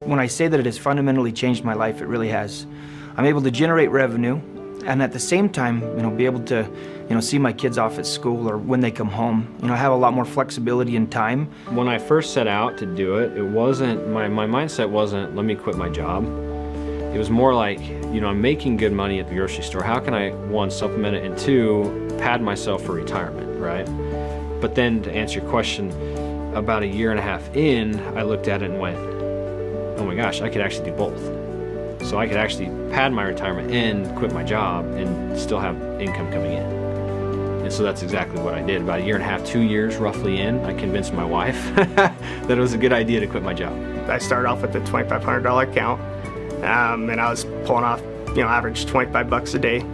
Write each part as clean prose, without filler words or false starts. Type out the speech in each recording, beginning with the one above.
When I say that it has fundamentally changed my life, it really has. I'm able to generate revenue and at the same time, be able to, see my kids off at school or when they come home. I have a lot more flexibility in time. When I first set out to do it, it wasn't, my mindset wasn't, let me quit my job. It was more like, I'm making good money at the grocery store. How can I, one, supplement it, and two, pad myself for retirement, right? But then to answer your question, about a year and a half in, I looked at it and went, oh my gosh, I could actually do both. So I could actually pad my retirement and quit my job and still have income coming in. And so that's exactly what I did. About a year and a half, 2 years roughly in, I convinced my wife that it was a good idea to quit my job. I started off with a $2,500 account, and I was pulling off, average 25 bucks a day.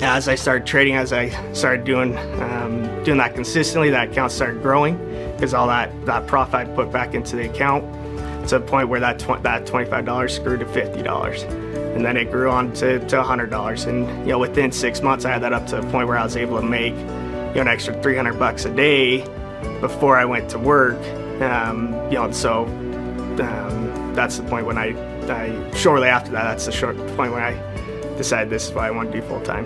As I started trading, as I started doing that consistently, that account started growing because all that profit I put back into the account to the point where that $25 grew to $50. And then it grew on to $100. And within 6 months, I had that up to the point where I was able to make an extra $300 a day before I went to work. So that's the point when I shortly after that, that's the short point when I decided this is what I want to do full time.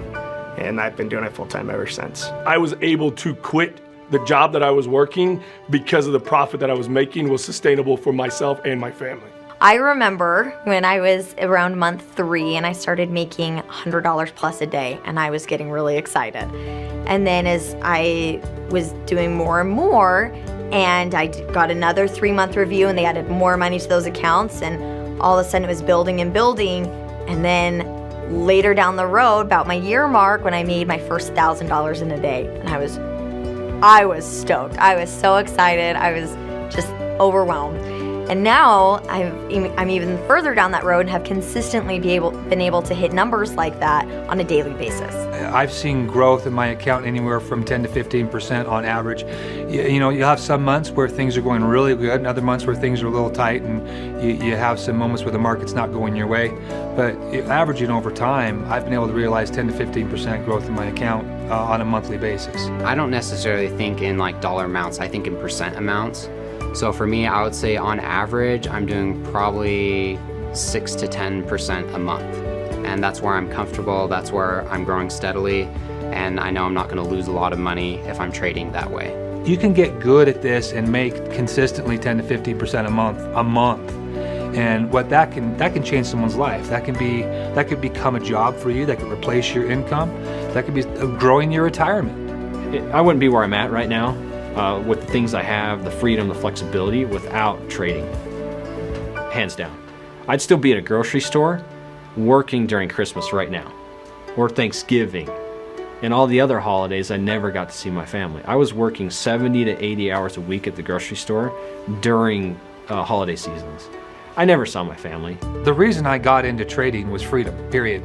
And I've been doing it full time ever since. I was able to quit the job that I was working because of the profit that I was making was sustainable for myself and my family. I remember when I was around month 3 and I started making $100 plus a day, and I was getting really excited. And then as I was doing more and more, and I got another 3-month review and they added more money to those accounts, and all of a sudden it was building and building. And then later down the road, about my year mark, when I made my first $1,000 in a day, and I was stoked. I was so excited. I was just overwhelmed. And now I'm even further down that road and have consistently been able to hit numbers like that on a daily basis. I've seen growth in my account anywhere from 10 to 15% on average. You'll have some months where things are going really good and other months where things are a little tight, and you have some moments where the market's not going your way. But averaging over time, I've been able to realize 10 to 15% growth in my account on a monthly basis. I don't necessarily think in like dollar amounts, I think in percent amounts. So for me, I would say on average, I'm doing probably 6 to 10% a month. And that's where I'm comfortable, that's where I'm growing steadily, and I know I'm not gonna lose a lot of money if I'm trading that way. You can get good at this and make consistently 10 to 15% a month. And what that can change someone's life. That could become a job for you, that could replace your income, that could be growing your retirement. I wouldn't be where I'm at right now. With the things I have, the freedom, the flexibility, without trading, hands down. I'd still be at a grocery store working during Christmas right now, or Thanksgiving, and all the other holidays I never got to see my family. I was working 70 to 80 hours a week at the grocery store during holiday seasons. I never saw my family. The reason I got into trading was freedom, period.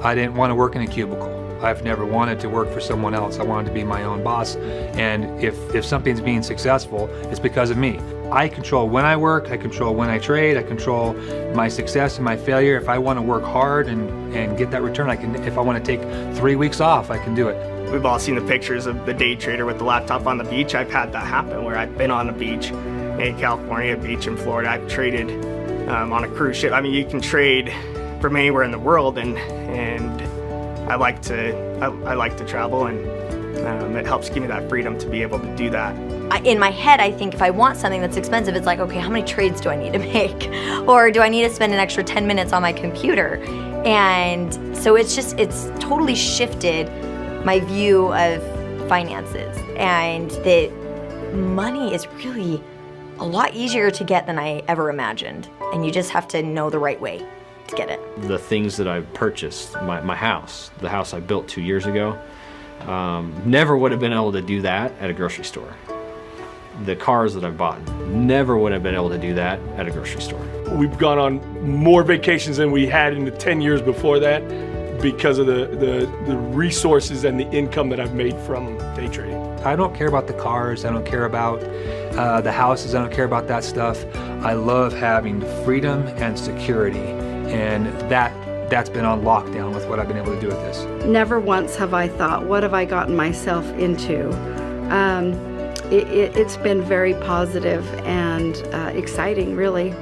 I didn't want to work in a cubicle. I've never wanted to work for someone else. I wanted to be my own boss. And if something's being successful, it's because of me. I control when I work, I control when I trade, I control my success and my failure. If I want to work hard and get that return, I can. If I want to take 3 weeks off, I can do it. We've all seen the pictures of the day trader with the laptop on the beach. I've had that happen where I've been on the beach in California, a beach in Florida. I've traded on a cruise ship. I mean, you can trade from anywhere in the world, and I like to travel, and it helps give me that freedom to be able to do that. In my head, I think if I want something that's expensive, it's like, okay, how many trades do I need to make? Or do I need to spend an extra 10 minutes on my computer? And so it's totally shifted my view of finances, and that money is really a lot easier to get than I ever imagined. And you just have to know the right way to get it. The things that I've purchased, my house, the house I built 2 years ago, never would have been able to do that at a grocery store. The cars that I've bought, never would have been able to do that at a grocery store. We've gone on more vacations than we had in the 10 years before that because of the resources and the income that I've made from day trading. I don't care about the cars, I don't care about the houses, I don't care about that stuff. I love having freedom and security, and that's been on lockdown with what I've been able to do with this. Never once have I thought, what have I gotten myself into? It's been very positive and exciting, really.